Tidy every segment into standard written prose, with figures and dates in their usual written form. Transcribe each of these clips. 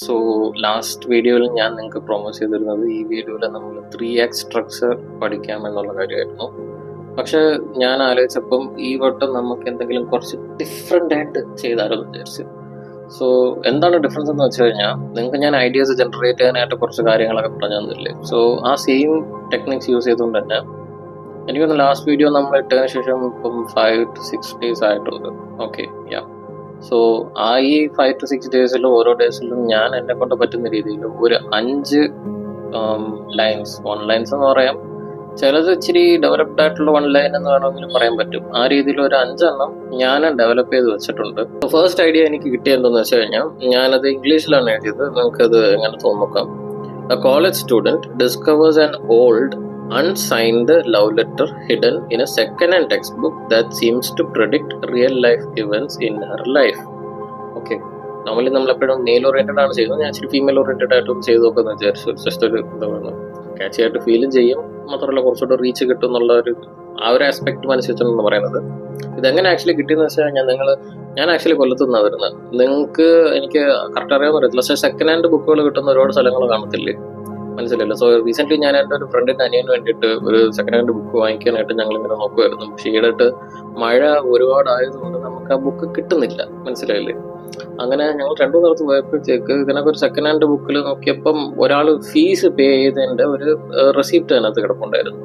So last വീഡിയോയിൽ ഞാൻ നിങ്ങൾക്ക് പ്രൊമോട്ട് ചെയ്തിരുന്നത് ഈ വീഡിയോയിൽ നമ്മൾ 3x സ്ട്രക്ചർ പഠിക്കാം എന്നുള്ള കാര്യമായിരുന്നു. പക്ഷെ ഞാൻ ആലോചിച്ചപ്പം ഈ വട്ടം നമുക്ക് എന്തെങ്കിലും കുറച്ച് ഡിഫറെൻ്റ് ആയിട്ട് ചെയ്താലോന്ന് വിചാരിച്ചു. സോ എന്താണ് ഡിഫറൻസ് എന്ന് വെച്ച് കഴിഞ്ഞാൽ, നിങ്ങൾക്ക് ഞാൻ ഐഡിയാസ് ജനറേറ്റ് ചെയ്യാനായിട്ട് കുറച്ച് കാര്യങ്ങളൊക്കെ പറഞ്ഞു തന്നില്ലേ. സോ ആ സെയിം ടെക്നിക്സ് യൂസ് ചെയ്തുകൊണ്ട് തന്നെ എനിക്കൊന്ന് ലാസ്റ്റ് വീഡിയോ നമ്മൾ ഇട്ടതിന് ശേഷം ഇപ്പം 5 to 6 days ആയിട്ടുണ്ട്. ഓക്കെ, യാ. സോ ആ ഈ 5 to 6 days ഓരോ ഡേയ്സിലും ഞാൻ എന്നെ കൊണ്ട് പറ്റുന്ന രീതിയിൽ ഒരു 5 ലൈൻസ്, 1 lines എന്ന് പറയാം, ചിലത് ഇച്ചിരി ഡെവലപ്ഡ് ആയിട്ടുള്ള 1 line എന്ന് വേണമെങ്കിലും പറയാൻ പറ്റും. ആ രീതിയിൽ ഒരു 5 എണ്ണം ഞാൻ ഡെവലപ്പ് ചെയ്ത് വെച്ചിട്ടുണ്ട്. ഫസ്റ്റ് ഐഡിയ എനിക്ക് കിട്ടിയെന്തെന്ന് വെച്ച് കഴിഞ്ഞാൽ, ഞാനത് ഇംഗ്ലീഷിലാണ് എഴുതിയത്. നമുക്കത് എങ്ങനെ തോന്നുക്കാം. A college student discovers an old unsigned love letter hidden in a second-hand textbook that seems to predict real-life events in her life. Okay. Normally നമ്മളെപ്പോഴും മെയിൽ ഓറിയന്റഡ് ആണ് ചെയ്യുന്നത്. ഞാൻ ഇച്ചിരി ഫീമെയിൽ ഓറിയന്റഡ് ആയിട്ടും ചെയ്ത് നോക്കുന്നത് വിചാരിച്ചു. ജസ്റ്റ് ഒരു എന്താണ് ക്യാച്ചി ആയിട്ട് ഫീലും ചെയ്യും, മാത്രമല്ല കുറച്ചുകൂടെ റീച്ച് കിട്ടും എന്നുള്ള ആ ഒരു ആസ്പെക്ട് മനസ്സിലാണ് പറയുന്നത്. ഇതെങ്ങനെ ആക്ച്വലി കിട്ടിയെന്ന് വെച്ചാൽ, ഞാൻ ആക്ച്വലി കൊല്ലത്തുനിന്നാണ് വരുന്നത്. നിങ്ങൾക്ക് എനിക്ക് കറക്റ്റ് അറിയാൻ പറ്റത്തില്ല, പക്ഷേ സെക്കൻഡ് ഹാൻഡ് ബുക്കുകൾ കിട്ടുന്ന ഒരുപാട് സ്ഥലങ്ങൾ കാണത്തില്ലേ, മനസ്സിലല്ലോ. സോ റീസെന്റ് ഞാൻ എൻ്റെ ഒരു ഫ്രണ്ടിന്റെ അനിയന് വേണ്ടിയിട്ട് ഒരു സെക്കൻഡ് ഹാൻഡ് ബുക്ക് വാങ്ങിക്കാനായിട്ട് ഞങ്ങൾ ഇങ്ങനെ നോക്കുമായിരുന്നു. പക്ഷേ ഈടായിട്ട് മഴ ഒരുപാട് ആയതുകൊണ്ട് നമുക്ക് ആ ബുക്ക് കിട്ടുന്നില്ല, മനസ്സിലായില്ലേ. അങ്ങനെ ഞങ്ങൾ 2 സ്ഥലത്ത് പോയപ്പോഴത്തേക്ക് ഇതിനൊക്കെ ഒരു സെക്കൻഡ് ഹാൻഡ് ബുക്കിൽ നോക്കിയപ്പം ഒരാൾ ഫീസ് പേ ചെയ്തതിൻ്റെ ഒരു റെസിപ്റ്റ് അതിനകത്ത് കിടപ്പുണ്ടായിരുന്നു.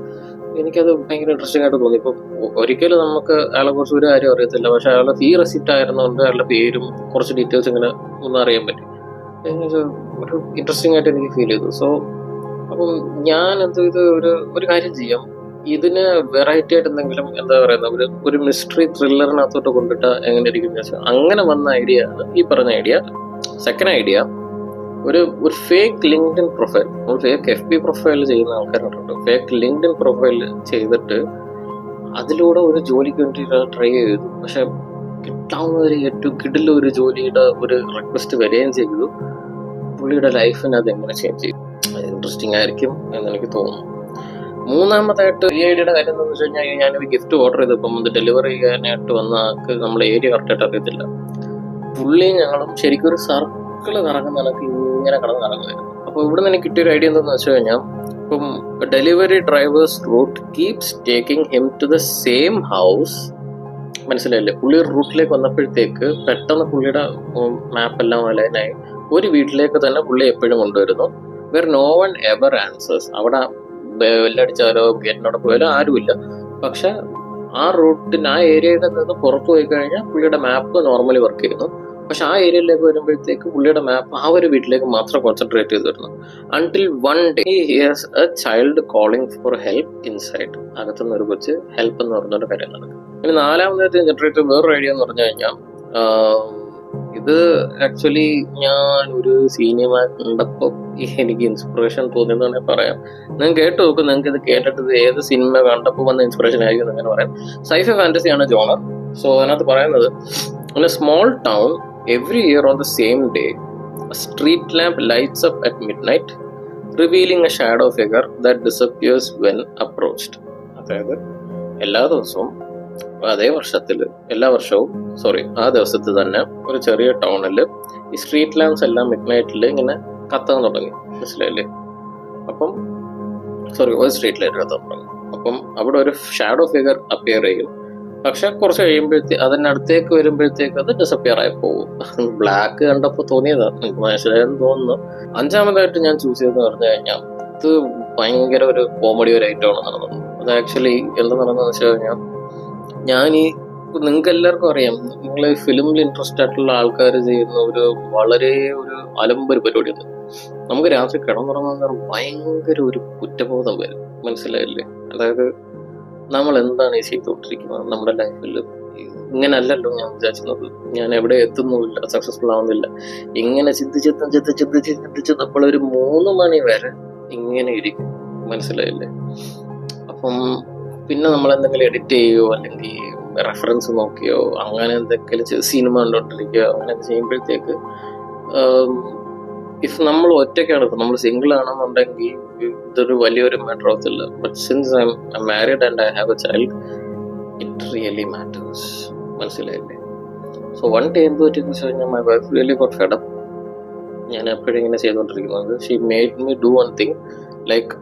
എനിക്കത് ഭയങ്കര ഇൻട്രസ്റ്റിംഗ് ആയിട്ട് തോന്നി. ഇപ്പം ഒരിക്കലും നമുക്ക് അയാളെ കുറിച്ച് ഒരു കാര്യം അറിയത്തില്ല, പക്ഷെ അയാളുടെ ഫീ റെസിപ്റ്റ് ആയിരുന്നുകൊണ്ട് അയാളുടെ പേരും കുറച്ച് ഡീറ്റെയിൽസ് ഇങ്ങനെ ഒന്നും അറിയാൻ പറ്റി. ഒരു ഇൻട്രസ്റ്റിംഗ് ആയിട്ട് എനിക്ക് ഫീൽ ചെയ്തു. സോ അപ്പം ഞാൻ ഇത് ഒരു കാര്യം ചെയ്യാം, ഇതിന് വെറൈറ്റി ആയിട്ട് എന്തെങ്കിലും എന്താ പറയുന്നത് ഒരു മിസ്റ്ററി ത്രില്ലറിനകത്തോട്ട് കൊണ്ടിട്ട് എങ്ങനെ ഇരിക്കും വെച്ചാൽ, അങ്ങനെ വന്ന ഐഡിയ ആണ് ഈ പറഞ്ഞ ഐഡിയ. സെക്കൻഡ് ഐഡിയ, ഒരു ഫേക്ക് ലിങ്ക്ഡിൻ പ്രൊഫൈൽ, നമ്മൾ ഫേക്ക് FB പ്രൊഫൈൽ ചെയ്യുന്ന ആൾക്കാരുണ്ട്. ഫേക്ക് ലിങ്ക്ഡിൻ പ്രൊഫൈൽ ചെയ്തിട്ട് അതിലൂടെ ഒരു ജോലിക്ക് വേണ്ടി ട്രൈ ചെയ്തു. പക്ഷെ കിട്ടാവുന്ന ഏറ്റവും കിടില ഒരു ജോലിയുടെ ഒരു റിക്വസ്റ്റ് വരികയും ചെയ്തു. പുള്ളിയുടെ ലൈഫിന് അത് എങ്ങനെ ചേഞ്ച് ചെയ്യും, ഇൻട്രസ്റ്റിംഗ് ആയിരിക്കും എന്ന് എനിക്ക് തോന്നുന്നു. മൂന്നാമതായിട്ട് ഈ ഐഡിയയുടെ കാര്യം എന്താണെന്ന് വെച്ച് കഴിഞ്ഞാൽ, ഞാനൊരു ഗിഫ്റ്റ് ഓർഡർ ചെയ്തപ്പം അത് ഡെലിവറി ചെയ്യാനായിട്ട് വന്ന ആൾക്ക് നമ്മളെ ഏരിയ കറക്റ്റായിട്ട് അറിയത്തില്ല. പുള്ളിയും ഞങ്ങളും ശരിക്കും ഒരു സർക്കിള് കറങ്ങുന്ന കണക്ക് ഇങ്ങനെ കടന്ന് കറങ്ങുമായിരുന്നു. അപ്പോൾ ഇവിടെ നിന്ന് എനിക്ക് കിട്ടിയൊരു ഐഡിയ എന്താണെന്ന് വെച്ച് കഴിഞ്ഞാൽ, ഇപ്പം delivery drivers route keeps taking him to the same house, മനസ്സിലായില്ലേ. പുള്ളി ഒരു റൂട്ടിലേക്ക് വന്നപ്പോഴത്തേക്ക് പെട്ടെന്ന് പുള്ളിയുടെ മാപ്പെല്ലാം അലൈനായി ഒരു വീട്ടിലേക്ക് തന്നെ പുള്ളി എപ്പോഴും കൊണ്ടുവരുന്നു. Where no one ever answers. അവിടെ ബെല്ലടിച്ചാലോ ഗേറ്റിനോടെ പോയാലോ ആരുമില്ല. പക്ഷെ ആ റൂട്ടിന്, ആ ഏരിയയിൽ നിന്ന് പുറത്തു പോയി കഴിഞ്ഞാൽ പുള്ളിയുടെ മാപ്പ് നോർമലി വർക്ക് ചെയ്യുന്നു. പക്ഷെ ആ ഏരിയയിലേക്ക് വരുമ്പോഴത്തേക്ക് പുള്ളിയുടെ മാപ്പ് ആ ഒരു വീട്ടിലേക്ക് മാത്രം കോൺസെൻട്രേറ്റ് ചെയ്ത് വരുന്നു. Until one day he here's A child calling for help inside. അകത്തുനിന്ന് ഒരു കൊച്ച് ഹെൽപ്പ് എന്ന് പറഞ്ഞൊരു കാര്യം നടക്കും. ഇനി നാലാമതായിട്ട് ജനറേറ്റ് വേറൊരു ഐഡിയ എന്ന് പറഞ്ഞു കഴിഞ്ഞാൽ, ഇത് ആക്ച്വലി ഞാൻ ഒരു സിനിമ കണ്ടപ്പോൾ എനിക്ക് ഇൻസ്പിറേഷൻ തോന്നിയെന്ന് പറയാം. നിങ്ങൾ കേട്ട് നോക്കും, നിങ്ങൾക്ക് ഇത് കേട്ടിട്ട് ഏത് സിനിമ കണ്ടപ്പോൾ വന്ന ഇൻസ്പിറേഷൻ ആയിരിക്കും അങ്ങനെ പറയാം. സൈഫൈ ഫാന്റസി ആണ് ജോണർ. സോ അതിനകത്ത് പറയുന്നത്, in a small town every year on the same day a street lamp lights up at midnight revealing a shadow figure that disappears when approached. അതായത് എല്ലാ ദിവസവും ആ ദിവസത്തിൽ തന്നെ ഒരു ചെറിയ ടൗണിൽ ഈ സ്ട്രീറ്റ് ലാംപ്സ് എല്ലാം മിഡ്നൈറ്റിൽ ഇങ്ങനെ കത്താൻ തുടങ്ങി, മനസ്സിലായില്ലേ. അപ്പം ഒരു സ്ട്രീറ്റ് ലൈറ്റ് കത്താൻ തുടങ്ങി. അപ്പം അവിടെ ഒരു ഷാഡോ ഫിഗർ അപ്പിയർ ചെയ്യും. പക്ഷെ കുറച്ച് കഴിയുമ്പോഴത്തേക്ക് അതിനടുത്തേക്ക് വരുമ്പോഴത്തേക്ക് അത് ഡിസപ്പിയർ ആയി പോകും. ബ്ലാക്ക് കണ്ടപ്പോൾ തോന്നിയതാണ്, എനിക്ക് മനസ്സിലായെന്ന് തോന്നുന്നു. അഞ്ചാമതായിട്ട് ഞാൻ ചൂസ് ചെയ്തെന്ന് പറഞ്ഞു കഴിഞ്ഞാൽ, ഇത് ഭയങ്കര ഒരു കോമഡി ഒരു ഐറ്റമാണ് നടന്നത്. അത് ആക്ച്വലി എന്താ നടന്നതെന്ന് വെച്ച് കഴിഞ്ഞാൽ, നിങ്ങൾക്ക് എല്ലാവർക്കും അറിയാം, നിങ്ങൾ ഫിലിമിൽ ഇൻട്രസ്റ്റ് ആയിട്ടുള്ള ആൾക്കാർ ചെയ്യുന്ന വളരെ അലമ്പൊരു പരിപാടിയുണ്ട്. നമുക്ക് രാത്രി കിടന്നുറങ്ങുന്ന ഭയങ്കര ഒരു കുറ്റബോധം വരും, മനസ്സിലായില്ലേ. അതായത് നമ്മൾ എന്താണ് ഈ ചെയ്തുകൊണ്ടിരിക്കുന്നത് നമ്മുടെ ലൈഫിൽ, ഇങ്ങനെ അല്ലല്ലോ ഞാൻ വിചാരിക്കുന്നത്, ഞാൻ എവിടെ എത്തുന്നുമില്ല, സക്സസ്ഫുൾ ആവുന്നില്ല, ഇങ്ങനെ ചിന്തിച്ച് നമ്മളൊരു 3 മണി വരെ ഇങ്ങനെ ഇരിക്കും, മനസ്സിലായില്ലേ. അപ്പം പിന്നെ നമ്മൾ എന്തെങ്കിലും എഡിറ്റ് ചെയ്യുകയോ അല്ലെങ്കിൽ റെഫറൻസ് നോക്കിയോ അങ്ങനെ എന്തെങ്കിലും സിനിമ കണ്ടോണ്ടിരിക്കുകയോ അങ്ങനെ ചെയ്യുമ്പോഴത്തേക്ക്, ഇഫ് നമ്മൾ ഒറ്റയ്ക്കാണ്, ഇപ്പം നമ്മൾ സിംഗിൾ ആണെന്നുണ്ടെങ്കിൽ ഇതൊരു വലിയൊരു മാറ്റർ ആവത്തില്ല. But since I M married and I have A child, it really matters, മനസ്സിലായില്ലേ. സോ വൺ ഡേ എന്ത് പറ്റിയെന്ന് വെച്ച് കഴിഞ്ഞാൽ, my wife really got fed up. ഞാൻ എപ്പോഴും ഇങ്ങനെ ചെയ്തുകൊണ്ടിരിക്കുന്നത്. She made me do one thing, like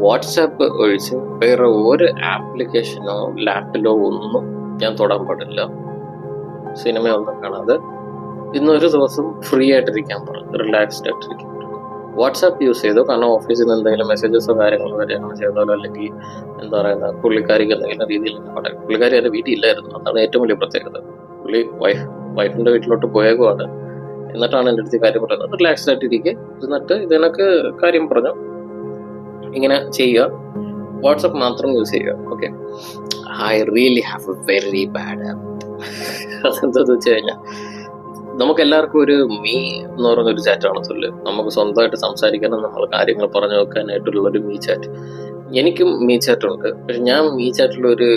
WhatsApp ഒഴിച്ച് വേറെ ഒരു ആപ്ലിക്കേഷനോ ലാപ്പിലോ ഒന്നും ഞാൻ തൊടാൻ പാടില്ല, സിനിമയൊന്നും കാണാതെ ഇന്നൊരു ദിവസം ഫ്രീ ആയിട്ടിരിക്കാൻ പറഞ്ഞു, റിലാക്സ്ഡ് ആയിട്ടിരിക്കാൻ പറഞ്ഞു. വാട്സാപ്പ് യൂസ് ചെയ്തു, കാരണം ഓഫീസിൽ നിന്ന് എന്തെങ്കിലും മെസ്സേജസോ കാര്യങ്ങളോ കാര്യങ്ങൾ ചെയ്താലോ, അല്ലെങ്കിൽ എന്താ പറയുക, പുള്ളിക്കാരിക്ക് എന്തെങ്കിലും രീതിയിൽ പറയാം. പുള്ളിക്കാരി എൻ്റെ വീട്ടിലില്ലായിരുന്നു, അതാണ് ഏറ്റവും വലിയ പ്രത്യേകത. പുള്ളി വൈഫിൻ്റെ വീട്ടിലോട്ട് പോയേക്കുവാണ്. എന്നിട്ടാണ് എൻ്റെ അടുത്ത് കാര്യം പറയുന്നത്. റിലാക്സ്ഡ് ആയിട്ടിരിക്കുക, എന്നിട്ട് ഇതിനൊക്കെ കാര്യം പറഞ്ഞു, ഇങ്ങനെ ചെയ്യുക, വാട്സപ്പ് മാത്രം യൂസ് ചെയ്യുക. Okay, I really have A very bad habit. അതെന്താന്ന് വെച്ച് കഴിഞ്ഞാൽ, നമുക്ക് എല്ലാവർക്കും ഒരു മീ എന്ന് പറയുന്നൊരു ചാറ്റാണ് തുല്ല്. നമുക്ക് സ്വന്തമായിട്ട് സംസാരിക്കാനും നമ്മൾ കാര്യങ്ങൾ പറഞ്ഞു വെക്കാനായിട്ടുള്ള ഒരു മീ ചാറ്റ്. എനിക്കും മീ ചാറ്റ് ഉണ്ട്. പക്ഷെ ഞാൻ മീ ചാറ്റിൽ ഒരു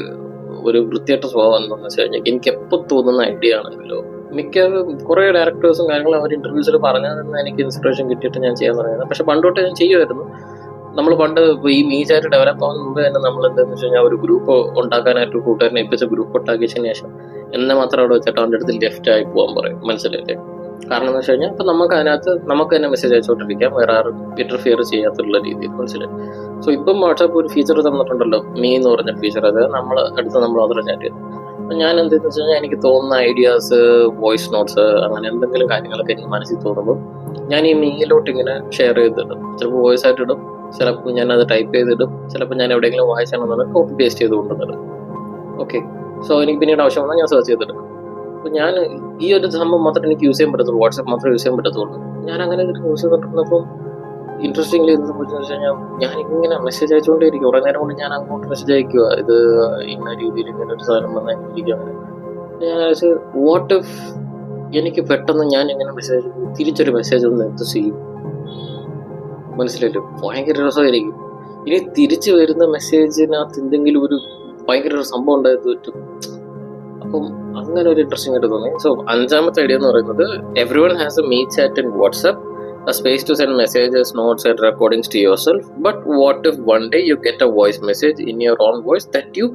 വൃത്തിയായിട്ട് സ്വഭാവം എന്താണെന്ന് വെച്ച് കഴിഞ്ഞാൽ, എനിക്ക് എപ്പോൾ തോന്നുന്ന ഐഡിയ ആണെങ്കിലോ, മിക്ക കുറേ ഡയറക്ടേഴ്സും കാര്യങ്ങളും അവർ ഇന്റർവ്യൂസിൽ പറഞ്ഞാൽ എനിക്ക് ഇൻസ്പിറേഷൻ കിട്ടിയിട്ട് ഞാൻ ചെയ്യാൻ തുടങ്ങിയത്. പക്ഷെ പണ്ടോട്ട് ഞാൻ ചെയ്യുമായിരുന്നു. നമ്മൾ പണ്ട് ഈ മീ ചാറ്റ് ഡെവലപ്പ് ആവുന്ന മുമ്പ് തന്നെ നമ്മൾ എന്താണെന്ന് വെച്ച് കഴിഞ്ഞാൽ ഒരു ഗ്രൂപ്പ് ഉണ്ടാക്കാനായിട്ട് കൂട്ടുകാരനെ ഏൽപ്പിച്ച ഗ്രൂപ്പ് ഉണ്ടാക്കിയതിന് ശേഷം എന്നെ മാത്രം അവിടെ വെച്ചിട്ട് അവൻ്റെ അടുത്ത് ലെഫ്റ്റ് ആയി പോകാൻ പറയും. മനസ്സിലായില്ലേ? കാരണം എന്ന് വെച്ച് കഴിഞ്ഞാൽ ഇപ്പം നമുക്ക് അതിനകത്ത് നമുക്ക് തന്നെ മെസ്സേജ് അയച്ചുകൊണ്ടിരിക്കാം, വേറെ ആരും ഇന്റർഫിയർ ചെയ്യാത്തുള്ള രീതിയിൽ. മനസ്സിലായി? സോ ഇപ്പം വാട്സാപ്പ് ഒരു ഫീച്ചർ തന്നിട്ടുണ്ടല്ലോ, മീ എന്ന് പറഞ്ഞ ഫീച്ചർ. അത് നമ്മൾ മാത്രം ചാറ്റ് ചെയ്തു. അപ്പം ഞാൻ എന്തെന്ന് വെച്ച് കഴിഞ്ഞാൽ, എനിക്ക് തോന്നുന്ന ഐഡിയാസ്, വോയിസ് നോട്ട്സ്, അങ്ങനെ എന്തെങ്കിലും കാര്യങ്ങളൊക്കെ എനിക്ക് മനസ്സിൽ തോന്നുമ്പോൾ ഞാൻ ഈ മീയിലോട്ട് ഇങ്ങനെ ഷെയർ ചെയ്തിടും. ചിലപ്പോൾ വോയിസ് ആയിട്ട് ഇടും, ചിലപ്പോൾ ഞാൻ അത് ടൈപ്പ് ചെയ്തിടും, ചിലപ്പോൾ ഞാൻ എവിടെയെങ്കിലും വായിച്ചാണെന്നുണ്ടെങ്കിൽ കോപ്പി പേസ്റ്റ് ചെയ്ത് കൊണ്ടുവന്നിടും. ഓക്കെ, സോ എനിക്ക് പിന്നീട് ആവശ്യം വന്നാൽ ഞാൻ സെർച്ച് ചെയ്തെടുക്കും. അപ്പോൾ ഞാൻ ഈ ഒരു സംഭവം മാത്രമേ എനിക്ക് യൂസ് ചെയ്യാൻ പറ്റത്തുള്ളൂ, വാട്സാപ്പ് മാത്രമേ യൂസ് ചെയ്യാൻ പറ്റത്തുള്ളൂ. ഞാൻ അങ്ങനെ യൂസ് ചെയ്തിട്ടുണ്ടപ്പോൾ ഇൻട്രസ്റ്റിംഗ്ലി എന്ത് സംഭവിച്ചെന്ന് വെച്ച് കഴിഞ്ഞാൽ, ഞാൻ ഇങ്ങനെ മെസ്സേജ് അയച്ചുകൊണ്ടേയിരിക്കും. കുറേ നേരം കൊണ്ട് ഞാൻ അങ്ങോട്ട് മെസ്സേജ് അയക്കുക, ഇത് ഇന്ന രീതിയിൽ ഇങ്ങനെ ഒരു സാധനം വന്നാൽ എനിക്ക് അങ്ങനെ. ഞാൻ ആലോചിച്ച്, വാട്ട് ഇഫ് എനിക്ക് പെട്ടെന്ന് ഞാൻ ഇങ്ങനെ മെസ്സേജ് തിരിച്ചൊരു മെസ്സേജ് ഒന്ന് എന്ത് ചെയ്യും? മനസ്സിലായില്ലോ? ഭയങ്കര രസമായിരിക്കും. ഇനി തിരിച്ചു വരുന്ന മെസ്സേജിനകത്ത് എന്തെങ്കിലും ഒരു ഭയങ്കര ഒരു സംഭവം ഉണ്ടായത് പറ്റും. അപ്പം അങ്ങനെ ഒരു ഇൻട്രസ്റ്റിംഗ് ആയിട്ട് തോന്നി. സോ 5ാമത്തെ ഐഡിയ എന്ന് പറയുന്നത്, everyone has A me chat in WhatsApp, a space to send messages, notes and recordings to yourself. But what if one day you get a voice message in your own voice that you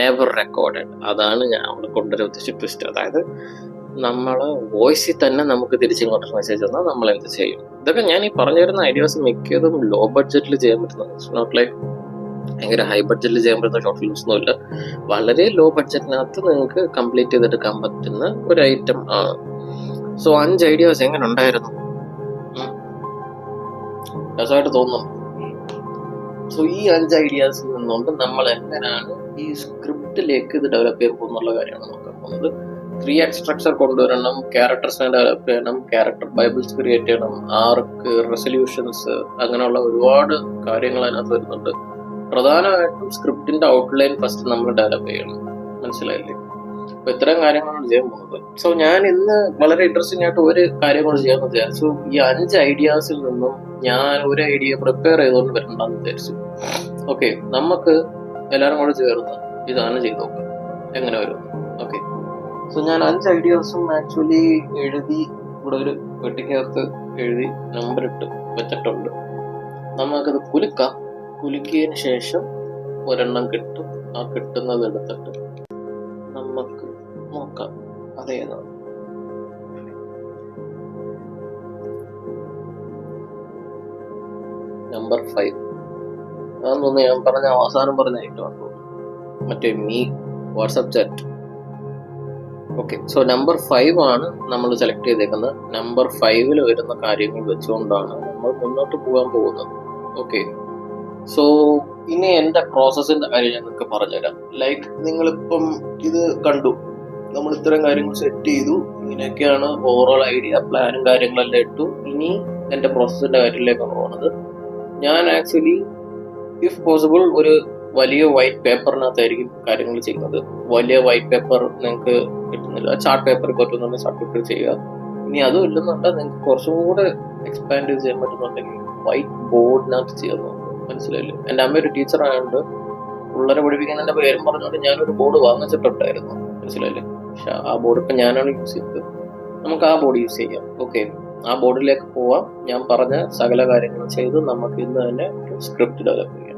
never recorded? അതാണ് ഞാൻ അവിടെ കൊണ്ടുവരാൻ ഉദ്ദേശിച്ച twist. അതായത് നമ്മൾ വോയിസിൽ തന്നെ നമുക്ക് തിരിച്ചിങ്ങോട്ട് message വന്നാൽ നമ്മൾ എന്ത് ചെയ്യും? ഇതൊക്കെ ഞാൻ ഈ പറഞ്ഞു തരുന്ന ഐഡിയാസ് മിക്കതും ലോ ബഡ്ജറ്റിൽ ചെയ്യാൻ പറ്റുന്നത്. ഇറ്റ്സ് നോട്ട് ലൈക്ക് ഭയങ്കര ഹൈ ബഡ്ജറ്റിൽ ചെയ്യാൻ പറ്റുന്ന ഷോർട്ട് ഫിലിംസ് ഒന്നുമില്ല. വളരെ ലോ ബഡ്ജറ്റിനകത്ത് നിങ്ങൾക്ക് കംപ്ലീറ്റ് ചെയ്തെടുക്കാൻ പറ്റുന്ന ഒരു ഐറ്റം ആണ്. സോ 5 ഐഡിയാസ് എങ്ങനെ ഉണ്ടായിരുന്നു? രസമായിട്ട് തോന്നുന്നു. സോ ഈ 5 ഐഡിയാസിൽ നിന്നുകൊണ്ട് നമ്മൾ എങ്ങനെയാണ് ഈ സ്ക്രിപ്റ്റിലേക്ക് ഇത് ഡെവലപ്പ് ചെയ്യാൻ പോകുന്നുള്ള കാര്യമാണ് നോക്കാൻ പോകുന്നത്. 3 സ്ട്രക്ചർ കൊണ്ടുവരണം, ക്യാരക്ടേഴ്സിനെ ഡെവലപ്പ് ചെയ്യണം, ക്യാരക്ടർ ബൈബിൾസ് ക്രിയേറ്റ് ചെയ്യണം, ആർക്ക്, റെസൊല്യൂഷൻസ്, അങ്ങനെയുള്ള ഒരുപാട് കാര്യങ്ങൾ അതിനകത്ത് വരുന്നുണ്ട്. പ്രധാനമായിട്ടും സ്ക്രിപ്റ്റിന്റെ ഔട്ട്ലൈൻ ഫസ്റ്റ് നമ്മൾ ഡെവലപ്പ് ചെയ്യണം. മനസ്സിലായില്ലേ? അപ്പൊ ഇത്തരം കാര്യങ്ങളാണ് ചെയ്യാൻ പോകുന്നത്. സോ ഞാൻ ഇന്ന് വളരെ ഇൻട്രസ്റ്റിംഗ് ആയിട്ട് ഒരു കാര്യം കൊണ്ട് ചെയ്യാമെന്ന് വിചാരിച്ചു. ഈ 5 ഐഡിയാസിൽ നിന്നും ഞാൻ ഒരു ഐഡിയ പ്രിപ്പയർ ചെയ്തുകൊണ്ട് വരണ്ടെന്ന് വിചാരിച്ചു. ഓക്കെ, നമുക്ക് എല്ലാവരും കൂടെ ചേർന്ന് ഇതാണ് ചെയ്ത് നോക്കാം, എങ്ങനെ വരും. ഓക്കെ, സോ ഞാൻ 5 ഐഡിയാസും ആക്ച്വലി എഴുതി ഇവിടെ ഒരു പെട്ടിക്കകത്ത് എഴുതി നമ്പർ ഇട്ട് വെച്ചിട്ടുണ്ട്. നമുക്കത് കുലുക്കിയതിന് ശേഷം ഒരെണ്ണം കിട്ടും. ആ കിട്ടുന്നത് എടുത്തിട്ട് നമുക്ക് നോക്കാം അതേതാണ്. നമ്പർ 5 അതൊന്നും ഞാൻ പറഞ്ഞ അവസാനം പറഞ്ഞ ഐറ്റമാണ്, മറ്റേ me WhatsApp chat. Okay, so number 5 ആണ് നമ്മൾ സെലക്ട് ചെയ്തേക്കുന്നത്. നമ്പർ 5 വരുന്ന കാര്യങ്ങൾ വെച്ചുകൊണ്ടാണ് നമ്മൾ മുന്നോട്ട് പോകാൻ പോകുന്നത്. ഓക്കെ, സോ ഇനി എൻ്റെ പ്രോസസ്സിന്റെ കാര്യം ഞാൻ നിങ്ങൾക്ക് പറഞ്ഞുതരാം. ലൈക്ക് നിങ്ങളിപ്പം ഇത് കണ്ടു, നമ്മൾ ഇത്തരം കാര്യങ്ങൾ സെറ്റ് ചെയ്തു, ഇങ്ങനെയൊക്കെയാണ് ഓവറോൾ ഐഡിയ, പ്ലാനും കാര്യങ്ങളെല്ലാം ഇട്ടു. ഇനി എൻ്റെ പ്രോസസ്സിന്റെ കാര്യത്തിലേക്കാണ് പോകുന്നത്. ഞാൻ ആക്ച്വലി ഇഫ് പോസിബിൾ ഒരു വലിയ വൈറ്റ് പേപ്പറിനകത്തായിരിക്കും കാര്യങ്ങൾ ചെയ്യുന്നത്. വലിയ വൈറ്റ് പേപ്പർ നിങ്ങൾക്ക് കിട്ടുന്നില്ല, ചാർട്ട് പേപ്പർ പറ്റുന്നുണ്ടെങ്കിൽ ചാർട്ട് പേപ്പർ ചെയ്യുക. ഇനി അതും ഇല്ലെന്നുണ്ടെങ്കിൽ നിങ്ങൾക്ക് കുറച്ചും കൂടെ എക്സ്പാൻഡ് ചെയ്യാൻ പറ്റുന്നുണ്ടെങ്കിൽ വൈറ്റ് ബോർഡിനകത്ത് ചെയ്യാൻ നോക്കും. മനസ്സിലായില്ലേ? എൻ്റെ അമ്മ ഒരു ടീച്ചർ ആയതുകൊണ്ട് പിള്ളേരെ പഠിപ്പിക്കാൻ എൻ്റെ പേരും പറഞ്ഞുകൊണ്ട് ഞാനൊരു ബോർഡ് വാങ്ങിച്ചിട്ടുണ്ടായിരുന്നു. മനസ്സിലായില്ലേ? പക്ഷെ ആ ബോർഡ് ഇപ്പം ഞാനാണ് യൂസ് ചെയ്തത്. നമുക്ക് ആ ബോർഡ് യൂസ് ചെയ്യാം. ഓക്കെ, ആ ബോർഡിലേക്ക് പോവാം. ഞാൻ പറഞ്ഞ സകല കാര്യങ്ങളും ചെയ്ത് നമുക്ക് ഇന്ന് തന്നെ ഒരു സ്ക്രിപ്റ്റ് ഡെവലപ്പ് ചെയ്യാം.